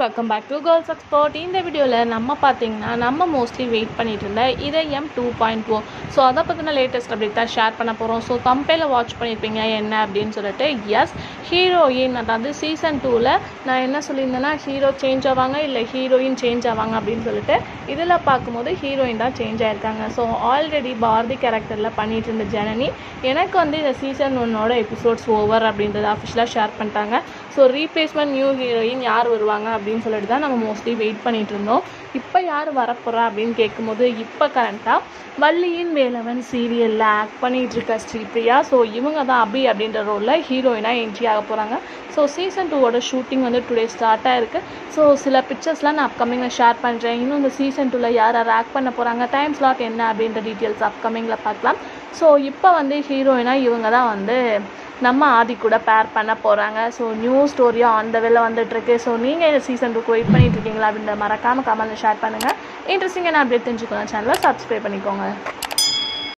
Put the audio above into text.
welcome back to Girls Expert. இந்த வீடியோவில் நம்ம பார்த்தீங்கன்னா நம்ம மோஸ்ட்லி வெயிட் பண்ணிட்டு இருந்த இதயம் 2.0 ஸோ அதை பற்றின லேட்டஸ்ட் அப்டேட் தான் ஷேர் பண்ண போகிறோம். ஸோ கம்பெனியில் வாட்ச் பண்ணியிருப்பீங்க என்ன அப்படின்னு சொல்லிட்டு. எஸ், ஹீரோயின் அதாவது சீசன் 2ல் நான் என்ன சொல்லியிருந்தேன்னா ஹீரோ சேஞ்ச் ஆவாங்க இல்லை ஹீரோயின் சேஞ்ச் ஆவாங்க அப்படின்னு சொல்லிட்டு. இதில் பார்க்கும்போது ஹீரோயின் தான் சேஞ்ச் ஆகிருக்காங்க. ஸோ ஆல்ரெடி பாரதி கேரக்டரில் பண்ணிட்டு இருந்த ஜனனி எனக்கு இந்த சீசன் 1ஓட எபிசோட்ஸ் ஓவர் அப்படின்றத அஃபிஷியலாக ஷேர் பண்ணிட்டாங்க. ஸோ ரீப்ளேஸ்மெண்ட் நியூ ஹீரோயின் யார் வருவாங்க அப்படின்னு சொல்லிட்டு தான் நம்ம மோஸ்ட்லி வெயிட் பண்ணிட்டு இருந்தோம். இப்போ யார் வரப்போகிறா அப்படின்னு கேட்கும்போது இப்போ கரண்ட்டாக வள்ளியின் வேலவன் சீரியலில் ஆக்ட் பண்ணிகிட்டு இருக்க ஸ்ரீபிரியா. ஸோ இவங்க தான் அபி அப்படின்ற ரோலில் ஹீரோயினாக என்ட்ரி ஆக போகிறாங்க. ஸோ சீசன் 2ஓட ஷூட்டிங் டுடே ஸ்டார்ட் ஆகிருக்கு. ஸோ சில பிக்சர்ஸ்லாம் நான் அப்கமிங்கில் ஷேர் பண்ணுறேன். இன்னும் இந்த சீசன் 2ல் யார் யார் ஆக்ட் பண்ண போகிறாங்க, டைம் ஸ்லாட் என்ன அப்படின்ற டீட்டெயில்ஸ் அப்கமிங்கில் பார்க்கலாம். ஸோ இப்போ ஹீரோயினாக இவங்க தான் நம்ம ஆதி கூட பேர் பண்ண போகிறாங்க. ஸோ நியூ ஸ்டோரியாக ஆன் த வேல வந்துட்டுருக்கு. ஸோ நீங்கள் இந்த சீசன் 2 வெயிட் பண்ணிட்டு இருக்கீங்களா அப்படின்ற மறக்காமல் கமெண்ட்டில் ஷேர் பண்ணுங்கள். இன்ட்ரெஸ்டிங்கான அப்டேட் தெரிஞ்சுக்கணும், சேனலை சப்ஸ்கிரைப் பண்ணிக்கோங்க.